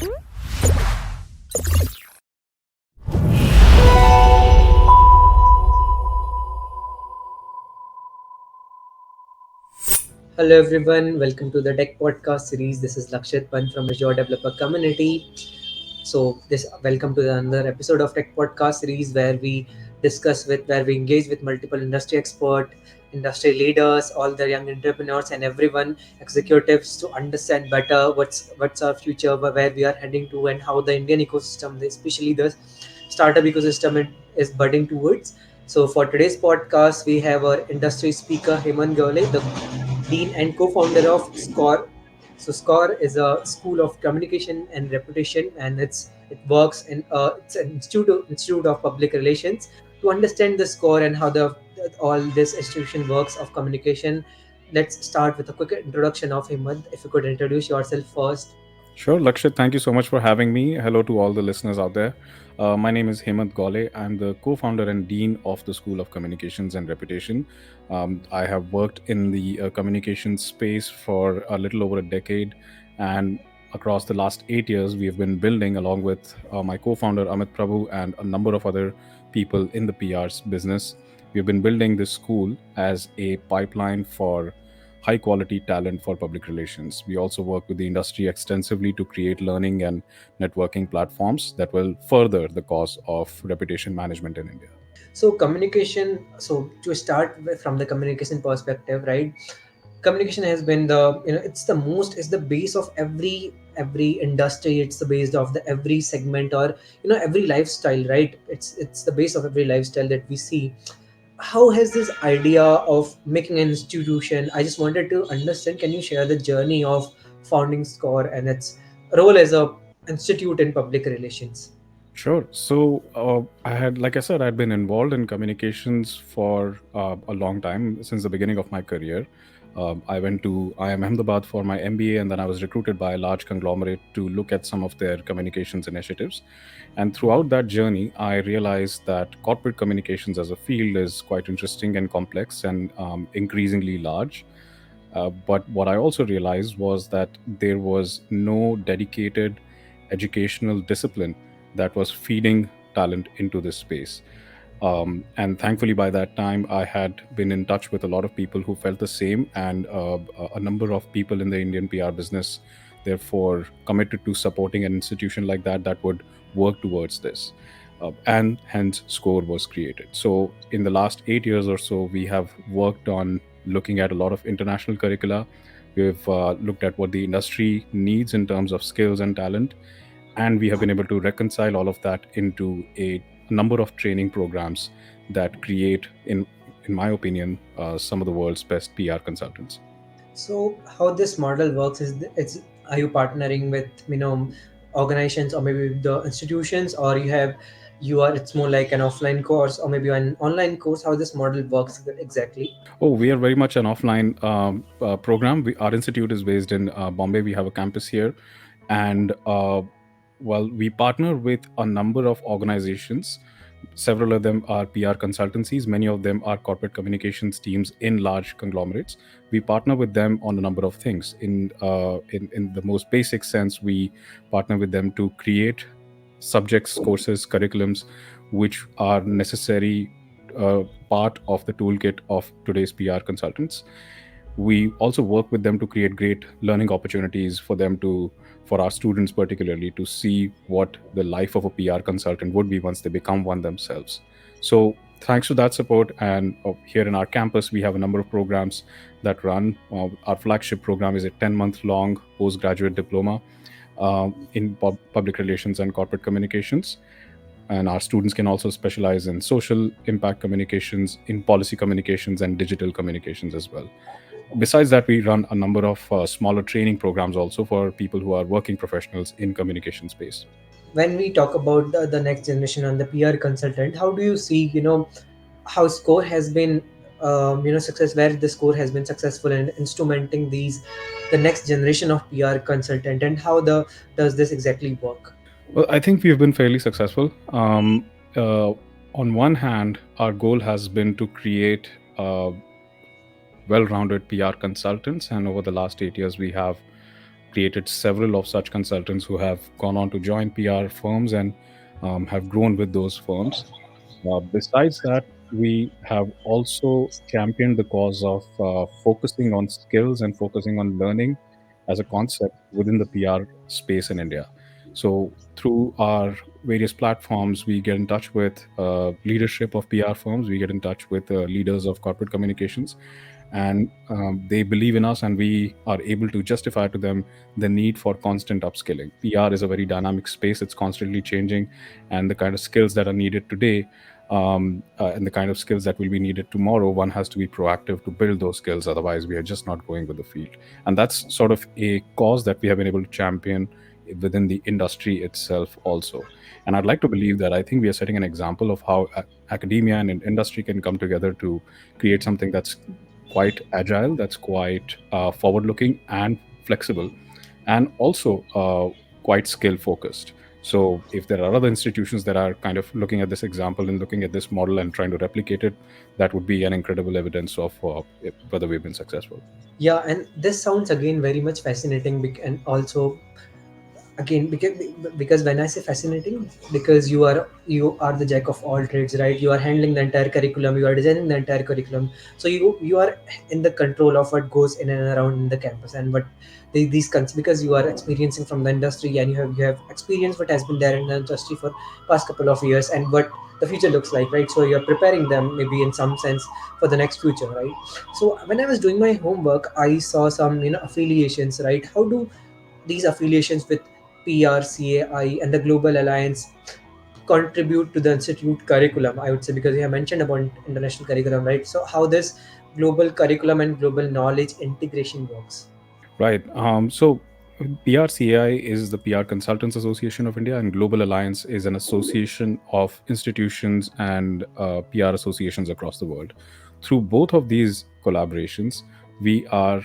Hello everyone, welcome to the Tech Podcast series. This is Lakshit Pant from Azure Developer Community. This welcome to another episode of Tech Podcast series where we engage with multiple industry expert, industry leaders, all the young entrepreneurs and everyone executives to understand better what's our future, where we are heading to, and how the Indian ecosystem, especially the startup ecosystem, is budding towards. So for today's podcast, we have our industry speaker Hemant Gawle, the dean and co-founder of SCoRE. So SCoRE is a school of communication and reputation, and it works in it's an institute of public relations. To understand the SCoRE and how the all this institution works of communication, let's start with a quick introduction of Hemant. If you could introduce yourself first. Sure, Lakshit, thank you so much for having me. Hello to all the listeners out there. My name is Hemant Gole. I'm the co founder and dean of the School of Communications and Reputation. I have worked in the communications space for a little over a decade. And across the last 8 years, we have been building, along with my co founder Amit Prabhu and a number of other people in the PR's business. We've been building this school as a pipeline for high quality talent for public relations. We also work with the industry extensively to create learning and networking platforms that will further the cause of reputation management in India. So communication. So to start with, from the communication perspective, right? Communication has been it's the base of every industry. It's the base of the every segment, or every lifestyle, right? It's the base of every lifestyle that we see. How has this idea of making an institution, I just wanted to understand, can you share the journey of founding SCoRE and its role as a institute in public relations? Sure. So, like I said, I'd been involved in communications for a long time, since the beginning of my career. I went to IIM Ahmedabad for my MBA, and then I was recruited by a large conglomerate to look at some of their communications initiatives. And throughout that journey, I realized that corporate communications as a field is quite interesting and complex and increasingly large. But what I also realized was that there was no dedicated educational discipline that was feeding talent into this space. And thankfully, by that time, I had been in touch with a lot of people who felt the same, and a number of people in the Indian PR business, therefore, committed to supporting an institution like that would work towards this. And hence, SCoRE was created. So, in the last 8 years or so, we have worked on looking at a lot of international curricula. We've looked at what the industry needs in terms of skills and talent, and we have been able to reconcile all of that into a number of training programs that create, in my opinion, some of the world's best PR consultants. So how this model works is it's are you partnering with organizations or maybe the institutions, or you are it's more like an offline course or maybe an online course? How this model works exactly? Oh, we are very much an offline program. Our institute is based in Bombay. We have a campus here, and well, we partner with a number of organizations. Several of them are PR consultancies. Many of them are corporate communications teams in large conglomerates. We partner with them on a number of things. In the most basic sense, we partner with them to create subjects, courses, curriculums, which are necessary part of the toolkit of today's PR consultants. We also work with them to create great learning opportunities for our students, particularly to see what the life of a PR consultant would be once they become one themselves. So thanks to that support, and here in our campus we have a number of programs that run. Our flagship program is a 10-month long postgraduate diploma in public relations and corporate communications. And our students can also specialize in social impact communications, in policy communications, and digital communications as well. Besides that, we run a number of smaller training programs also for people who are working professionals in communication space. When we talk about the next generation and the PR consultant, how do you see how SCoRE has been success where the SCoRE has been successful in instrumenting the next generation of PR consultant, and how the does this exactly work? Well, I think we've been fairly successful. Uh, on one hand, our goal has been to create well rounded PR consultants, and over the last 8 years, we have created several of such consultants who have gone on to join PR firms and have grown with those firms. Besides that, we have also championed the cause of focusing on skills and focusing on learning as a concept within the PR space in India. So, through our various platforms, we get in touch with leadership of PR firms, we get in touch with leaders of corporate communications, and they believe in us, and we are able to justify to them the need for constant upskilling. PR is a very dynamic space, it's constantly changing, and the kind of skills that are needed today and the kind of skills that will be needed tomorrow, one has to be proactive to build those skills. Otherwise, we are just not going with the field. And that's sort of a cause that we have been able to champion within the industry itself also. And I'd like to believe that I think we are setting an example of how academia and industry can come together to create something that's quite agile, that's quite forward looking and flexible, and also quite skill focused. So, if there are other institutions that are kind of looking at this example and looking at this model and trying to replicate it, that would be an incredible evidence of whether we've been successful. Yeah, and this sounds again very much fascinating, and also again because when I say fascinating, because you are the jack of all trades, right? You are handling the entire curriculum, you are designing the entire curriculum, so you are in the control of what goes in and around the campus, and what because you are experiencing from the industry, and you have experienced what has been there in the industry for past couple of years, and what the future looks like, right? So you're preparing them maybe in some sense for the next future, right? So when I was doing my homework, I saw some affiliations, right? How do these affiliations with PRCAI and the Global Alliance contribute to the institute curriculum? I would say, because you have mentioned about international curriculum, right? So how this global curriculum and global knowledge integration works? Right. So PRCAI is the PR Consultants Association of India, and Global Alliance is an association of institutions and PR associations across the world. Through both of these collaborations, we are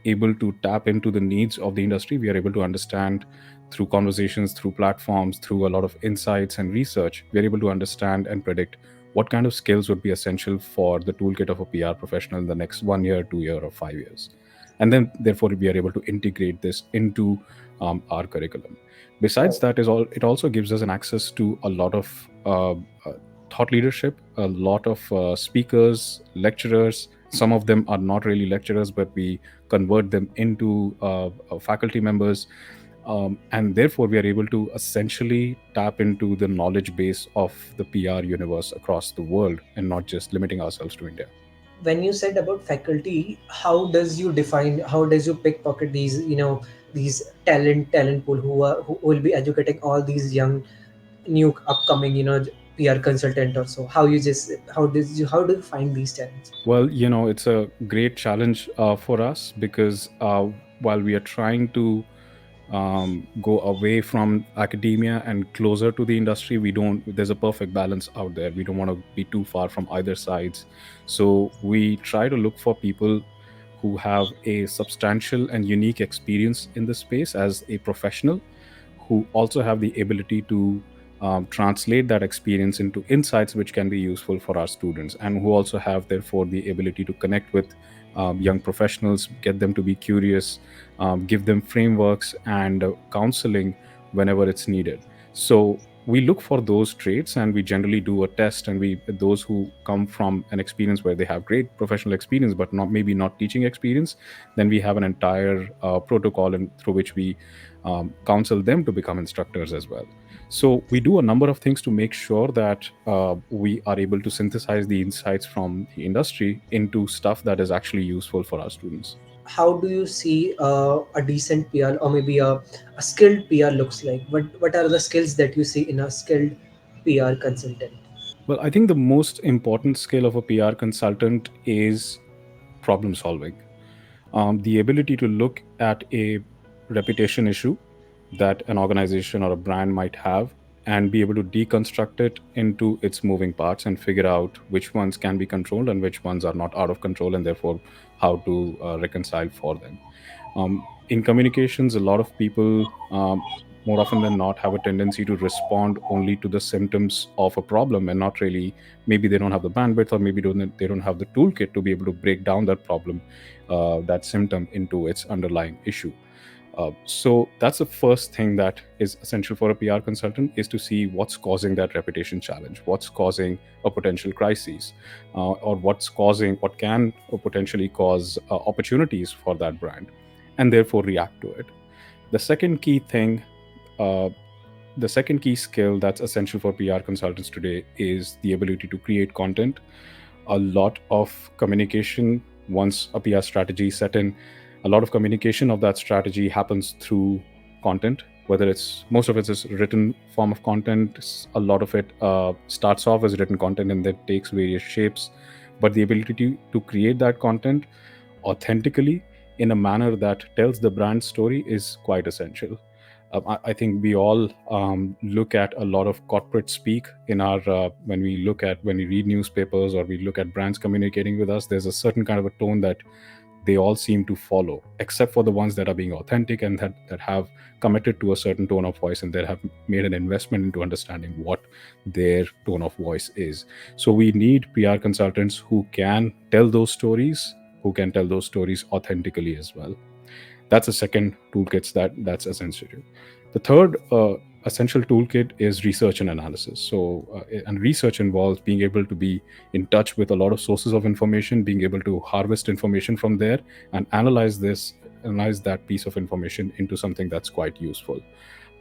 able to tap into the needs of the industry. We are able to understand through conversations, through platforms, through a lot of insights and research, we are able to understand and predict what kind of skills would be essential for the toolkit of a PR professional in the next 1 year, 2 year, or 5 years. And then, therefore, we are able to integrate this into our curriculum. Besides that, is all it also gives us an access to a lot of thought leadership, a lot of speakers, lecturers. Some of them are not really lecturers, but we convert them into faculty members. And therefore, we are able to essentially tap into the knowledge base of the PR universe across the world and not just limiting ourselves to India. When you said about faculty, how does you pickpocket these talent pool who will be educating all these young new upcoming PR consultant or so? How do you find these talents? Well, it's a great challenge for us because while we are trying to go away from academia and closer to the industry, there's a perfect balance out there. We don't want to be too far from either sides. So we try to look for people who have a substantial and unique experience in the space as a professional, who also have the ability to translate that experience into insights which can be useful for our students, and who also have, therefore, the ability to connect with young professionals, get them to be curious, give them frameworks and counseling whenever it's needed. So we look for those traits, and we generally do a test, and we those who come from an experience where they have great professional experience but not teaching experience, then we have an entire protocol through which we counsel them to become instructors as well. So we do a number of things to make sure that we are able to synthesize the insights from the industry into stuff that is actually useful for our students. How do you see a decent PR, or maybe a skilled PR looks like? What are the skills that you see in a skilled PR consultant? Well, I think the most important skill of a PR consultant is problem solving. The ability to look at a reputation issue that an organization or a brand might have and be able to deconstruct it into its moving parts and figure out which ones can be controlled and which ones are not out of control, and therefore how to reconcile for them. In communications, a lot of people, more often than not, have a tendency to respond only to the symptoms of a problem and not really, maybe they don't have the bandwidth, or maybe they don't have the toolkit to be able to break down that problem, that symptom, into its underlying issue. So that's the first thing that is essential for a PR consultant, is to see what's causing that reputation challenge, what's causing a potential crisis, or what can potentially cause opportunities for that brand, and therefore react to it. The second key thing, uh, the second key skill that's essential for PR consultants today is the ability to create content. A lot of communication, once a PR strategy is set in, a lot of communication of that strategy happens through content. Whether it's most of it is written form of content, a lot of it starts off as written content and then takes various shapes. But the ability to create that content authentically in a manner that tells the brand story is quite essential. I think we all look at a lot of corporate speak in our when we read newspapers or we look at brands communicating with us. There's a certain kind of a tone that they all seem to follow, except for the ones that are being authentic and that have committed to a certain tone of voice and that have made an investment into understanding what their tone of voice is. So we need PR consultants who can tell those stories, who can tell those stories authentically as well. That's a second toolkit that's essential. The third essential toolkit is research and analysis. And research involves being able to be in touch with a lot of sources of information, being able to harvest information from there and analyze that piece of information into something that's quite useful.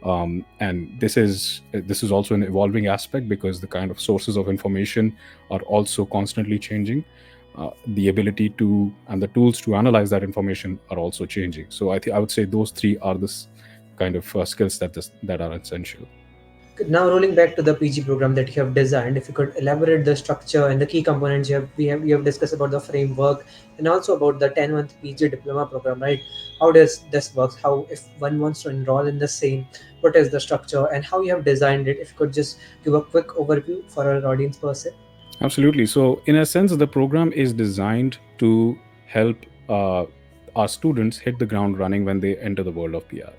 And this is also an evolving aspect because the kind of sources of information are also constantly changing. The ability to and the tools to analyze that information are also changing. So I would say those three are this kind of skills that are essential. Now rolling back to the PG program that you have designed, if you could elaborate the structure and the key components you have discussed about the framework and also about the 10-month PG diploma program, right? How does this work? How if one wants to enroll in the same, what is the structure and how you have designed it? If you could just give a quick overview for our audience per se. Absolutely. So, in a sense, the program is designed to help our students hit the ground running when they enter the world of PR.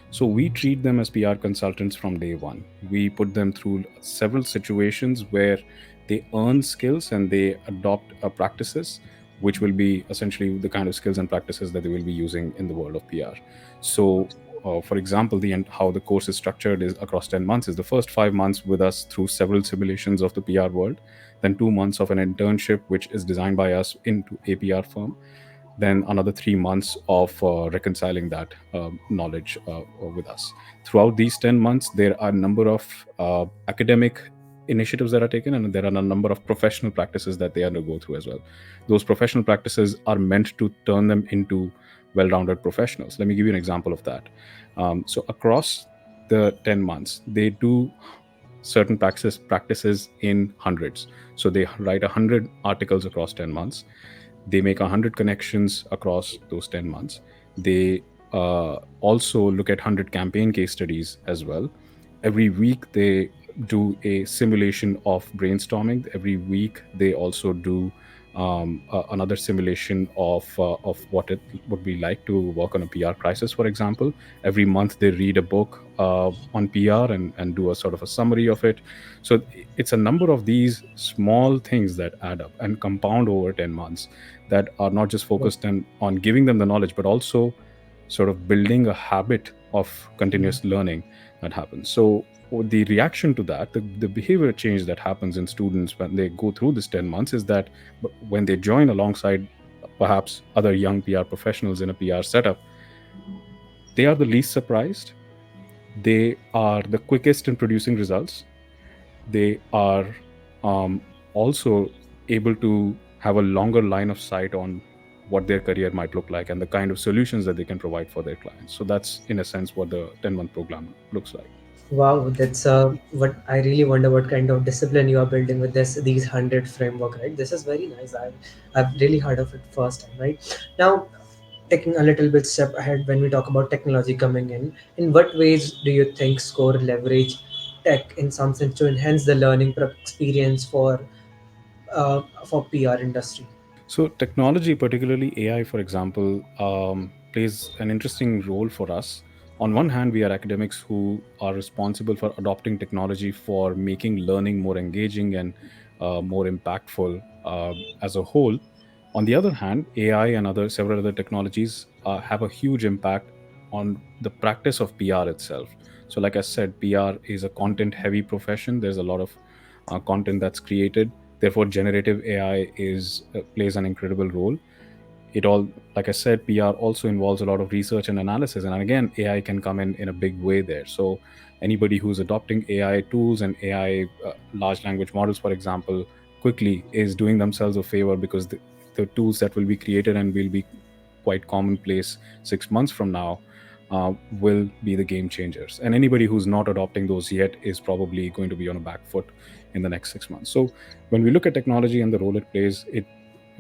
So, we treat them as PR consultants from day one. We put them through several situations where they earn skills and they adopt practices, which will be essentially the kind of skills and practices that they will be using in the world of PR. So, for example, how the course is structured is across 10 months is the first 5 months with us through several simulations of the PR world, then 2 months of an internship, which is designed by us into APR firm, then another 3 months of reconciling that knowledge with us. Throughout these 10 months, there are a number of academic initiatives that are taken, and there are a number of professional practices that they undergo through as well. Those professional practices are meant to turn them into well-rounded professionals. Let me give you an example of that. So across the 10 months, they do certain practices in hundreds. So they write 100 articles across 10 months. They make 100 connections across those 10 months. They also look at 100 campaign case studies as well. Every week they do a simulation of brainstorming. Every week they also do another simulation of what it would be like to work on a PR crisis, for example. Every month they read a book on PR and do a sort of a summary of it. So it's a number of these small things that add up and compound over 10 months that are not just focused on giving them the knowledge, but also sort of building a habit of continuous learning that happens. So the reaction to that, the behavior change that happens in students when they go through this 10 months is that when they join alongside perhaps other young PR professionals in a PR setup, they are the least surprised. They are the quickest in producing results. They are um, also able to have a longer line of sight on what their career might look like and the kind of solutions that they can provide for their clients. So that's in a sense what the 10-month program looks like. Wow, that's what I really wonder what kind of discipline you are building with these 100 framework, right? This is very nice. I've really heard of it first time, right? Now, taking a little bit step ahead when we talk about technology coming in what ways do you think SCoRE leverage tech in some sense to enhance the learning experience for PR industry? So, technology, particularly AI, for example, plays an interesting role for us. On one hand, we are academics who are responsible for adopting technology for making learning more engaging and more impactful as a whole. On the other hand, AI and several other technologies have a huge impact on the practice of PR itself. So, like I said, PR is a content heavy profession. There's a lot of content that's created. Therefore, generative AI is plays an incredible role. It all, like I said, PR also involves a lot of research and analysis, and again, AI can come in a big way there. So anybody who's adopting AI tools and AI large language models, for example, quickly is doing themselves a favor, because the tools that will be created and will be quite commonplace 6 months from now will be the game changers. And anybody who's not adopting those yet is probably going to be on a back foot in the next 6 months. So when we look at technology and the role it plays, it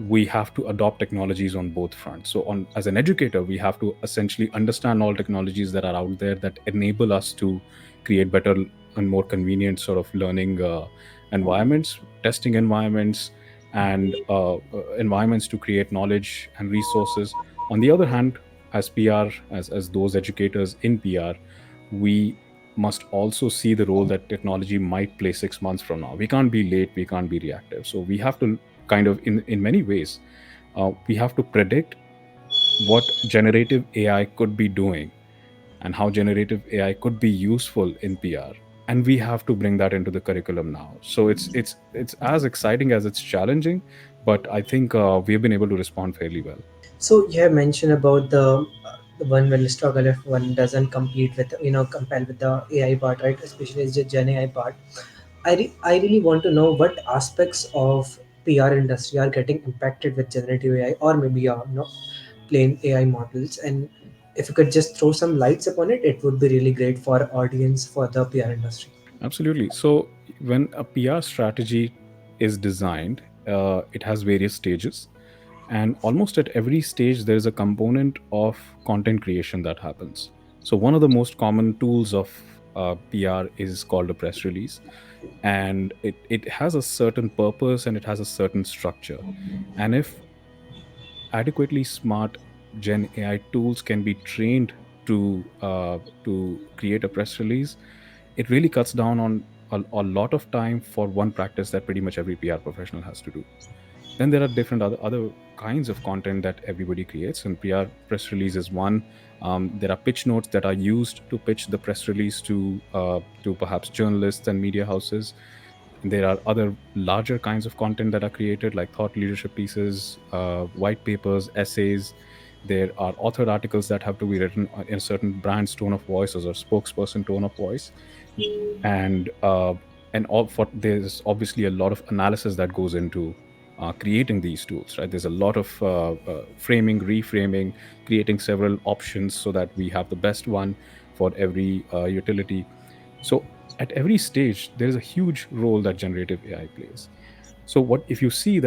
we have to adopt technologies on both fronts. So on as an educator, we have to essentially understand all technologies that are out there that enable us to create better and more convenient sort of learning environments, testing environments, and environments to create knowledge and resources. On the other hand, as PR, as those educators in PR, we must also see the role that technology might play 6 months from now. We can't be late, we can't be reactive. So we have to kind of, in many ways, we have to predict what generative AI could be doing and how generative AI could be useful in PR. And we have to bring that into the curriculum now. So it's as exciting as it's challenging, but I think we've been able to respond fairly well. So you have mentioned about the one will struggle if one doesn't compete with, compare with the AI part, right? Especially the Gen AI part. I really want to know what aspects of PR industry are getting impacted with generative AI, or maybe plain AI models. And if you could just throw some lights upon it, it would be really great for audience for the PR industry. Absolutely. So when a PR strategy is designed, it has various stages, and almost at every stage there is a component of content creation that happens. So one of the most common tools of PR is called a press release, and it has a certain purpose and it has a certain structure. And if adequately smart Gen AI tools can be trained to create a press release, it really cuts down on a lot of time for one practice that pretty much every PR professional has to do. Then there are different other kinds of content that everybody creates, and PR press release is one. There are pitch notes that are used to pitch the press release to perhaps journalists and media houses. And there are other larger kinds of content that are created, like thought leadership pieces, white papers, essays. There are authored articles that have to be written in a certain brand's tone of voice or spokesperson tone of voice. And all for there's obviously a lot of analysis that goes into creating these tools, right? There's a lot of framing, reframing, creating several options so that we have the best one for every utility. So at every stage there is a huge role that generative AI plays. So what if you see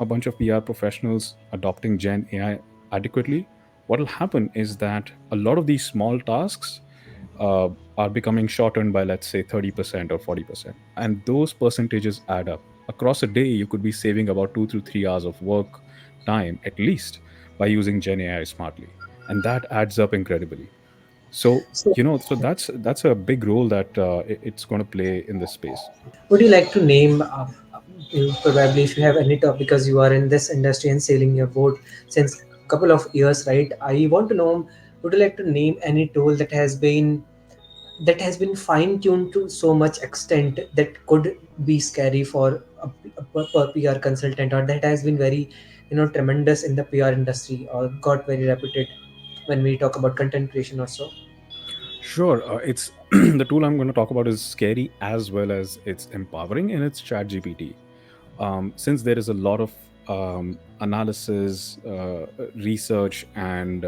a bunch of PR professionals adopting Gen AI adequately, what will happen is that a lot of these small tasks uh, are becoming shortened by, let's say, 30% or 40%. And those percentages add up. Across a day, you could be saving about 2 to 3 hours of work time at least by using Gen AI smartly. And that adds up incredibly. So, So so that's a big role that it's going to play in this space. would you like to name, probably if you have any top, because you are in this industry and sailing your boat since a couple of years, right? I want to know, would you like to name any tool that has been fine tuned to so much extent that could be scary for a PR consultant, or that has been very, tremendous in the PR industry, or got very reputed when we talk about content creation or so? Sure. It's the tool I'm going to talk about is scary as well as it's empowering, and it's ChatGPT. Since there is a lot of analysis, research, and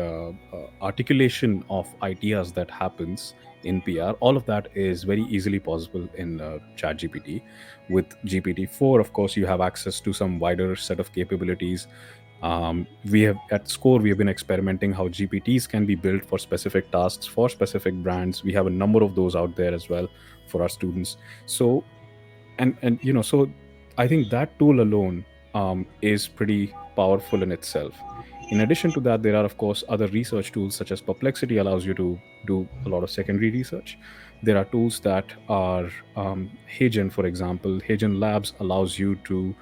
articulation of ideas that happens in PR, all of that is very easily possible in ChatGPT. With GPT-4, of course, you have access to some wider set of capabilities. We have at SCoRe, we have been experimenting how GPTs can be built for specific tasks for specific brands. We have a number of those out there as well for our students. So so I think that tool alone is pretty powerful in itself. In addition to that, there are of course other research tools, such as Perplexity allows you to do a lot of secondary research. There are tools that are Hagen, for example. Hagen Labs allows you to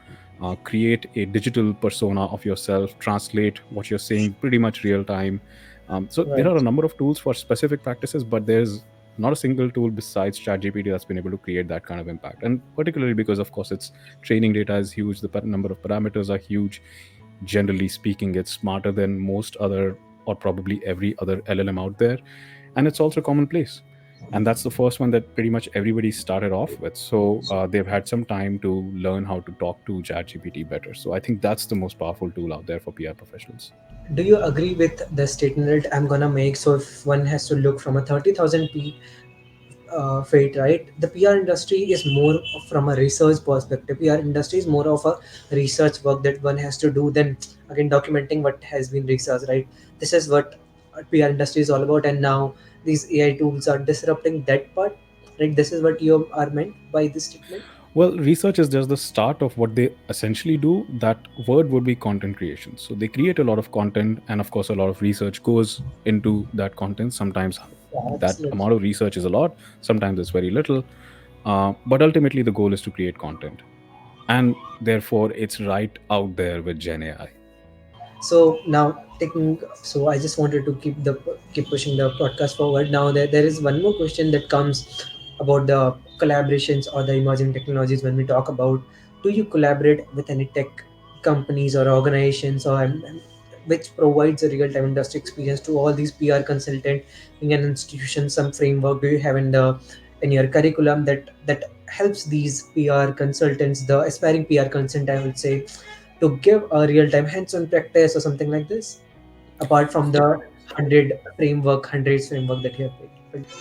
create a digital persona of yourself, translate what you're saying pretty much real time, So there are a Right. number of tools for specific practices, but there's not a single tool besides ChatGPT that's been able to create that kind of impact. And particularly because, of course, its training data is huge, the number of parameters are huge. Generally speaking, it's smarter than most other, or probably every other LLM out there, and it's also commonplace. And that's the first one that pretty much everybody started off with. So they've had some time to learn how to talk to ChatGPT better. So I think that's the most powerful tool out there for PR professionals. Do you agree with the statement that I'm gonna make? So if one has to look from a 30,000 fate, right? The PR industry is more from a research perspective. PR industry is more of a research work that one has to do. Then again, documenting what has been researched, right? This is what PR industry is all about. And now these AI tools are disrupting that part, right? This is what you are meant by this statement. Well, research is just the start of what they essentially do. That word would be content creation. So they create a lot of content, and of course, a lot of research goes into that content. Sometimes Yeah, that absolutely. amount of research is a lot, sometimes it's very little. But ultimately, the goal is to create content. And therefore, it's right out there with Gen AI. So now taking, so I just wanted to keep pushing the podcast forward. Now there is one more question that comes about the collaborations or the emerging technologies. When we talk about, do you collaborate with any tech companies or organizations, or which provides a real-time industry experience to all these PR consultant in an institution? Some framework do you have in your curriculum that helps these PR consultants, the aspiring PR consultant, I would say, to give a real-time hands-on practice or something like this, apart from the 100 framework that you have built?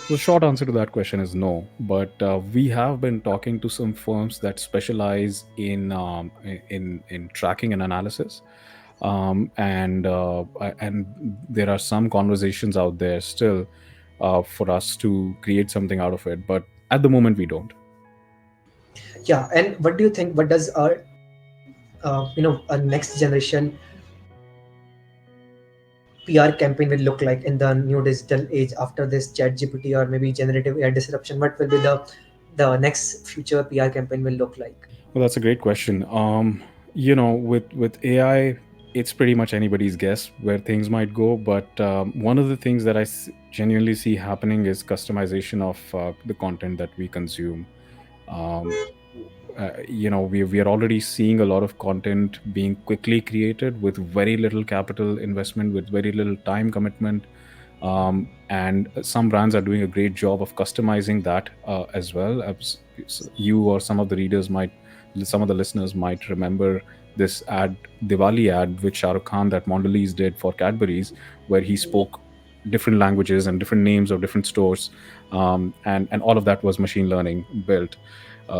So the short answer to that question is no. But we have been talking to some firms that specialize in tracking and analysis, and there are some conversations out there still for us to create something out of it. But at the moment, we don't. Yeah, and what do you think? What does our a next generation PR campaign will look like in the new digital age after this Chat GPT or maybe generative AI disruption? What will be the next future PR campaign will look like? Well, that's a great question. With AI, it's pretty much anybody's guess where things might go. But one of the things that genuinely see happening is customization of the content that we consume. Um, we are already seeing a lot of content being quickly created with very little capital investment, with very little time commitment, and some brands are doing a great job of customizing that as well. As you or some of the listeners might remember this Diwali ad, which Shah Rukh Khan, that Mondelez did for Cadbury's, where he spoke different languages and different names of different stores, and all of that was machine learning built.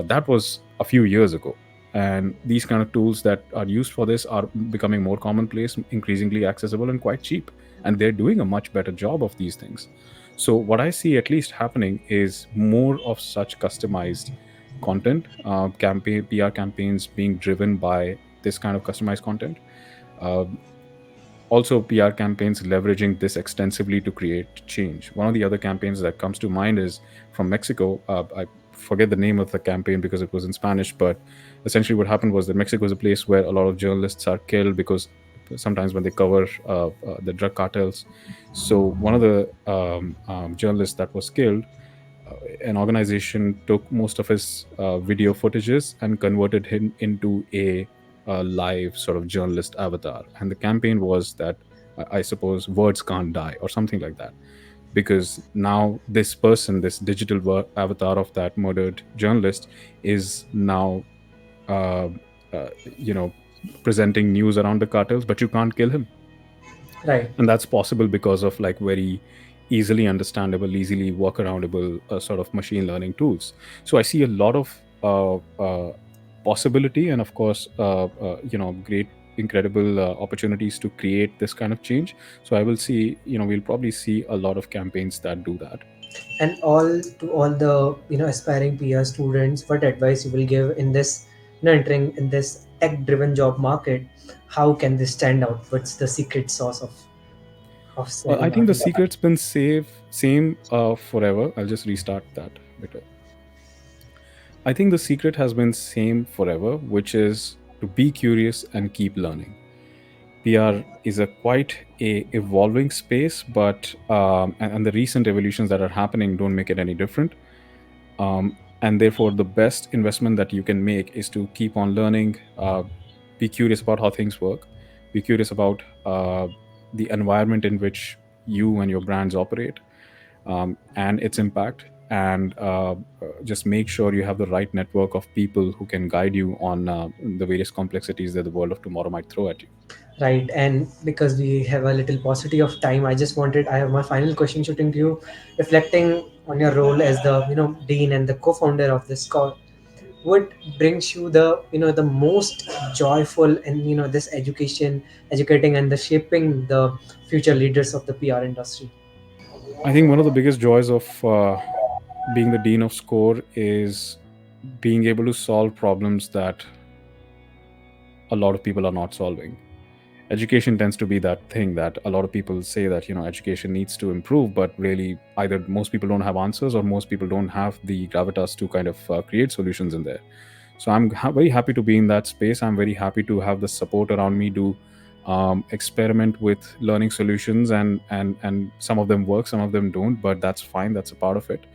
That was a few years ago. And these kind of tools that are used for this are becoming more commonplace, increasingly accessible, and quite cheap. And they're doing a much better job of these things. So, what I see at least happening is more of such customized content, PR campaigns being driven by this kind of customized content. Uh, Also, PR campaigns leveraging this extensively to create change. One of the other campaigns that comes to mind is from Mexico. I forget the name of the campaign because it was in Spanish, but essentially what happened was that Mexico is a place where a lot of journalists are killed because sometimes when they cover the drug cartels. So one of the journalists that was killed, an organization took most of his video footages and converted him into a live sort of journalist avatar. And the campaign was that, I suppose, words can't die or something like that. Because now this person, this digital avatar of that murdered journalist, is now, uh, you know, presenting news around the cartels, but you can't kill him. Right. And that's possible because of like very easily understandable, easily workaroundable sort of machine learning tools. So I see a lot of possibility, and of course great, incredible opportunities to create this kind of change. So I will see, we'll probably see a lot of campaigns that do that. And all the aspiring PR students, what advice you will give in this, entering in this tech driven job market? How can they stand out? What's the secret sauce of I standing think out the in the market? secret's been same forever. I'll just restart that bit. I think the secret has been same forever, which is to be curious and keep learning. PR is a quite a evolving space, but and the recent evolutions that are happening don't make it any different. And therefore, the best investment that you can make is to keep on learning, be curious about how things work, be curious about the environment in which you and your brands operate, and its impact, and just make sure you have the right network of people who can guide you on the various complexities that the world of tomorrow might throw at you. Right, and because we have a little paucity of time, I have my final question shooting to you, reflecting on your role as the dean and the co-founder of this call. What brings you the the most joyful in this educating and the shaping the future leaders of the PR industry? I think one of the biggest joys of being the dean of SCoRE is being able to solve problems that a lot of people are not solving. Education tends to be that thing that a lot of people say that education needs to improve, but really either most people don't have answers or most people don't have the gravitas to kind of create solutions in there. So I'm very happy to be in that space. I'm very happy to have the support around me to experiment with learning solutions, and some of them work, some of them don't, but that's fine, that's a part of it.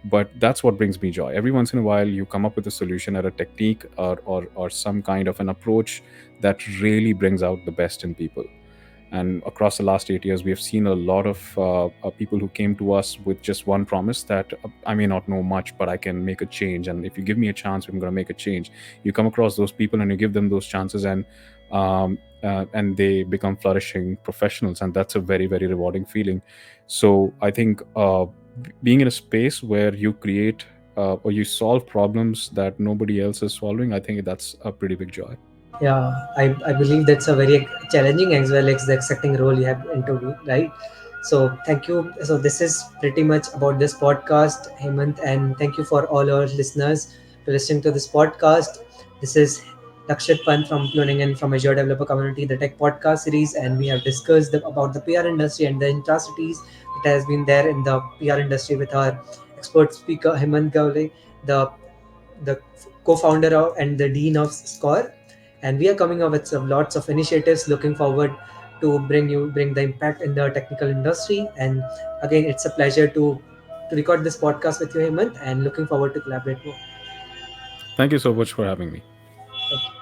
But that's what brings me joy. Every once in a while you come up with a solution or a technique, or some kind of an approach that really brings out the best in people. And across the last 8 years, we have seen a lot of people who came to us with just one promise that I may not know much, but I can make a change. And if you give me a chance, I'm going to make a change. You come across those people and you give them those chances, and they become flourishing professionals. And that's a very, very rewarding feeling. So I think being in a space where you create or you solve problems that nobody else is solving, I think that's a pretty big joy. Yeah, I believe that's a very challenging as well as the exciting role you have into me, right? So thank you. So this is pretty much about this podcast, Hemant, and thank you for all our listeners to listening to this podcast. This is Lakshit Pant from tuning in from Azure Developer Community, the Tech Podcast series, and we have discussed about the PR industry and the atrocities that has been there in the PR industry with our expert speaker Hemant Gavle, the co-founder of, and the dean of SCoRE, and we are coming up with some lots of initiatives. Looking forward to bring the impact in the technical industry. And again, it's a pleasure to record this podcast with you, Hemant, and looking forward to collaborate more. Thank you so much for having me. Thank you.